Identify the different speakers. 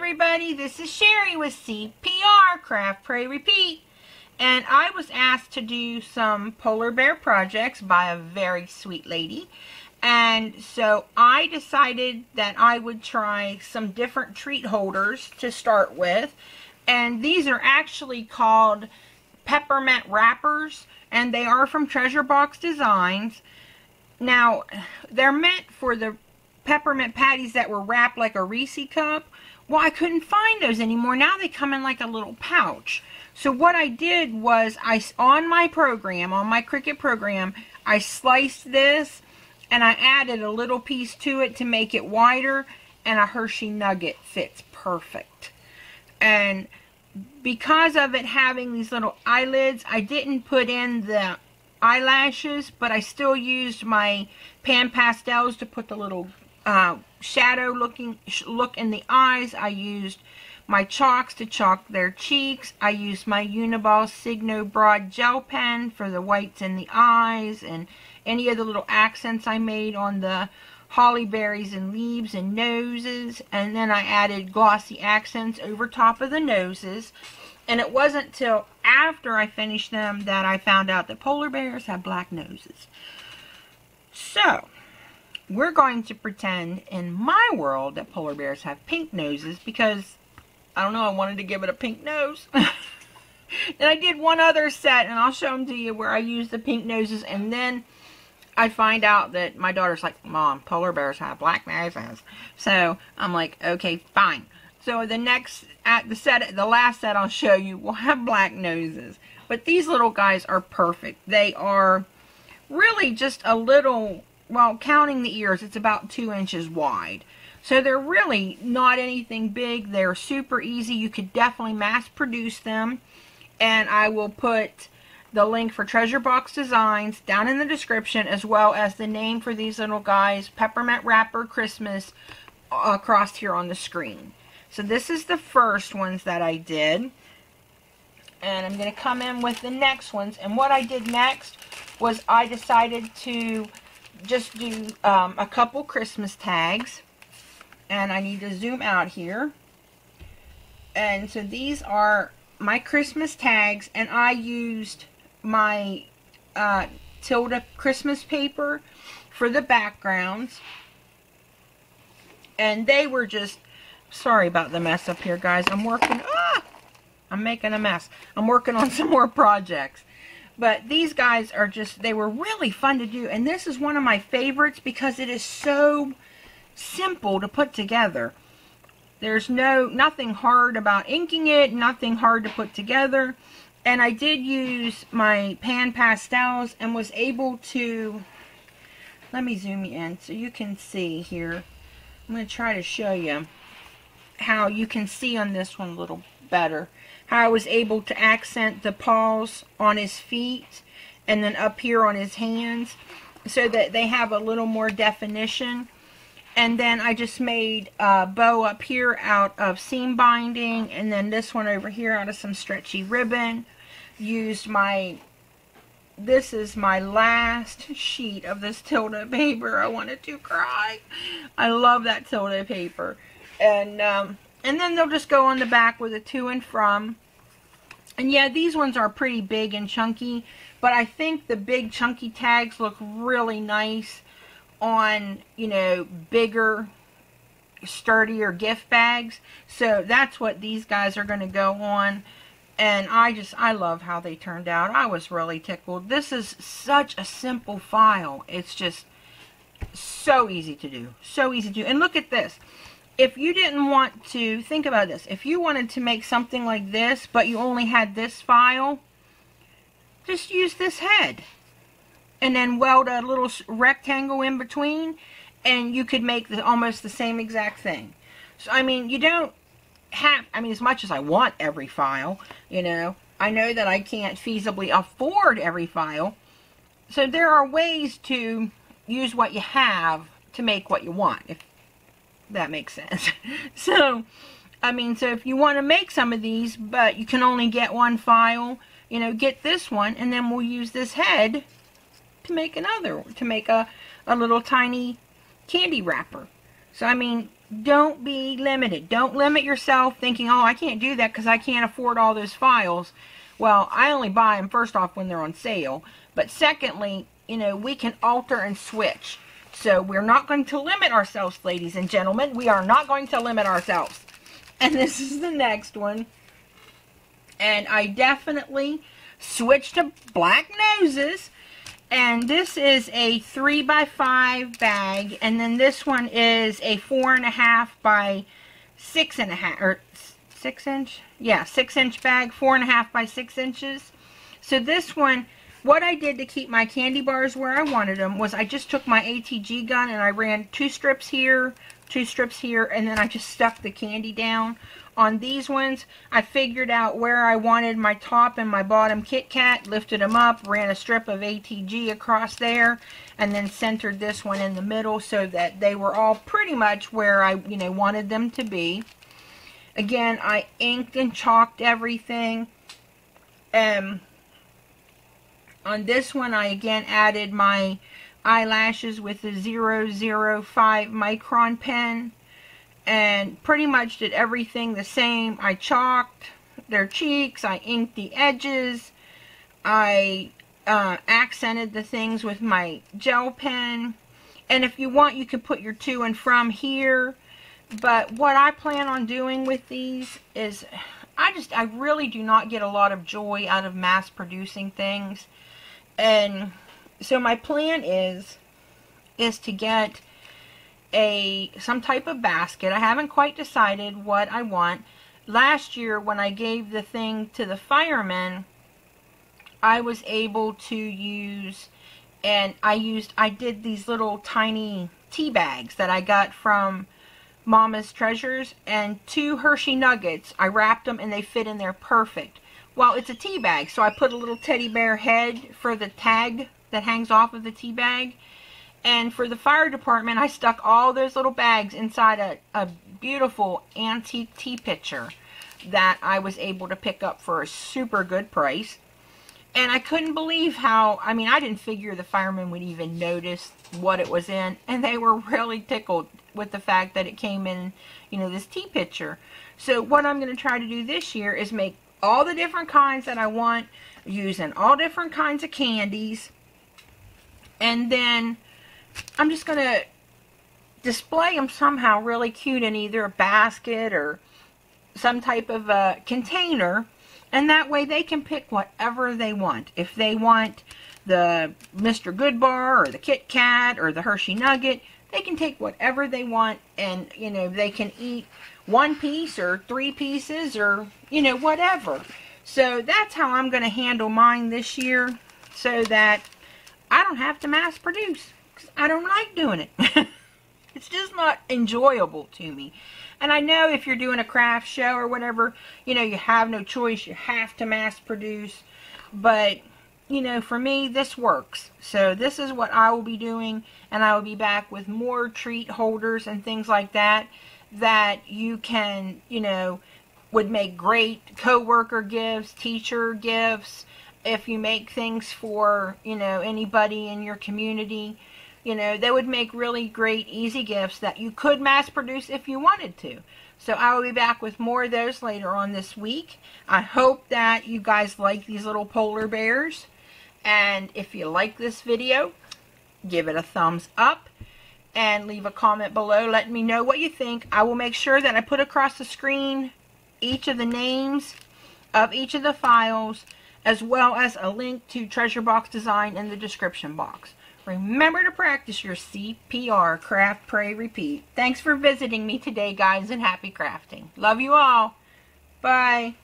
Speaker 1: everybody, this is Sherry with CPR, Craft, Pray, Repeat. And I was asked to do some polar bear projects by a very sweet lady. And so I decided that I would try some different treat holders to start with. And these are actually called peppermint wrappers, and they are from Treasure Box Designs. Now, they're meant for the peppermint patties that were wrapped like a Reese cup. Well, I couldn't find those anymore. Now they come in like a little pouch. So what I did was, on my Cricut program, I sliced this and I added a little piece to it to make it wider, and a Hershey nugget fits perfect. And because of it having these little eyelids, I didn't put in the eyelashes, but I still used my pan pastels to put the little shadow look in the eyes. I used my chalks to chalk their cheeks. I used my Uniball Signo Broad gel pen for the whites in the eyes and any of the little accents I made on the holly berries and leaves and noses. And then I added glossy accents over top of the noses. And it wasn't till after I finished them that I found out that polar bears have black noses. So, we're going to pretend in my world that polar bears have pink noses because, I don't know, I wanted to give it a pink nose. And I did one other set, and I'll show them to you, where I used the pink noses, and then I find out that my daughter's like, Mom, polar bears have black noses. So, I'm like, okay, fine. So the last set I'll show you will have black noses. But these little guys are perfect. They are really just a little, well, counting the ears, it's about 2 inches wide. So they're really not anything big. They're super easy. You could definitely mass produce them. And I will put the link for Treasure Box Designs down in the description, as well as the name for these little guys, Peppermint Wrapper Christmas, across here on the screen. So this is the first ones that I did. And I'm going to come in with the next ones. And what I did next was I decided to just do a couple Christmas tags. And I need to zoom out here. And so these are my Christmas tags. And I used my Tilda Christmas paper for the backgrounds. And they were just... Sorry about the mess up here, guys. I'm making a mess. I'm working on some more projects. But these guys are just, they were really fun to do. And this is one of my favorites because it is so simple to put together. There's nothing hard about inking it, nothing hard to put together. And I did use my pan pastels and was able to, let me zoom you in so you can see here. I'm going to try to show you how you can see on this one a little better. How I was able to accent the paws on his feet and then up here on his hands so that they have a little more definition. And then I just made a bow up here out of seam binding, and then this one over here out of some stretchy ribbon. Used this is my last sheet of this Tilda paper. I wanted to cry. I love that Tilda paper. And then they'll just go on the back with a to and from. And yeah, these ones are pretty big and chunky, but I think the big chunky tags look really nice on, you know, bigger, sturdier gift bags. So that's what these guys are going to go on. And I love how they turned out. I was really tickled. This is such a simple file. It's just so easy to do. So easy to do. And look at this. If you didn't want to, think about this. If you wanted to make something like this, but you only had this file, just use this head. And then weld a little rectangle in between, and you could make almost the same exact thing. So, I mean, you don't have, I mean, as much as I want every file, you know, I know that I can't feasibly afford every file. So there are ways to use what you have to make what you want, if that makes sense. So, I mean, so if you want to make some of these, but you can only get one file, you know, get this one, and then we'll use this head to make a little tiny candy wrapper. So, I mean, don't be limited. Don't limit yourself thinking, oh, I can't do that because I can't afford all those files. Well, I only buy them, first off, when they're on sale. But secondly, you know, we can alter and switch. So we're not going to limit ourselves, ladies and gentlemen. We are not going to limit ourselves. And this is the next one. And I definitely switched to black noses. And this is a 3x5 bag. And then this one is a 4.5 by 6.5, or 6 inch? Yeah, 6 inch bag, 4.5 by 6 inches. So this one, what I did to keep my candy bars where I wanted them was I just took my ATG gun and I ran 2 strips here, 2 strips here, and then I just stuck the candy down. On these ones, I figured out where I wanted my top and my bottom Kit Kat, lifted them up, ran a strip of ATG across there, and then centered this one in the middle so that they were all pretty much where I, you know, wanted them to be. Again, I inked and chalked everything. On this one, I again added my eyelashes with the 005 micron pen. And pretty much did everything the same. I chalked their cheeks, I inked the edges, I accented the things with my gel pen. And if you want, you can put your to and from here. But what I plan on doing with these is, I really do not get a lot of joy out of mass producing things. And so my plan is to get some type of basket. I haven't quite decided what I want. Last year when I gave the thing to the firemen, I was able to use, and I did these little tiny tea bags that I got from Mama's Treasures, and 2 Hershey Nuggets. I wrapped them and they fit in there perfect. Well, it's a tea bag, so I put a little teddy bear head for the tag that hangs off of the tea bag. And for the fire department, I stuck all those little bags inside a beautiful antique tea pitcher that I was able to pick up for a super good price. And I couldn't believe how, I mean, I didn't figure the firemen would even notice what it was in. And they were really tickled with the fact that it came in, you know, this tea pitcher. So what I'm going to try to do this year is make all the different kinds that I want, using all different kinds of candies. And then I'm just going to display them somehow really cute in either a basket or some type of a container. And that way they can pick whatever they want. If they want the Mr. Goodbar or the Kit Kat or the Hershey Nugget, they can take whatever they want, and, you know, they can eat 1 piece or 3 pieces or, you know, whatever. So that's how I'm going to handle mine this year, so that I don't have to mass produce. I don't like doing it. It's just not enjoyable to me. And I know if you're doing a craft show or whatever, you know, you have no choice. You have to mass produce. But, you know, for me, this works. So this is what I will be doing. And I will be back with more treat holders and things like that you can, you know, would make great co-worker gifts, teacher gifts. If you make things for, you know, anybody in your community, you know, they would make really great, easy gifts that you could mass produce if you wanted to. So I will be back with more of those later on this week. I hope that you guys like these little polar bears. And if you like this video, give it a thumbs up. And leave a comment below. Let me know what you think. I will make sure that I put across the screen each of the names of each of the files, as well as a link to Treasure Box Design in the description box. Remember to practice your CPR, craft, pray, repeat. Thanks for visiting me today, guys, and happy crafting. Love you all. Bye.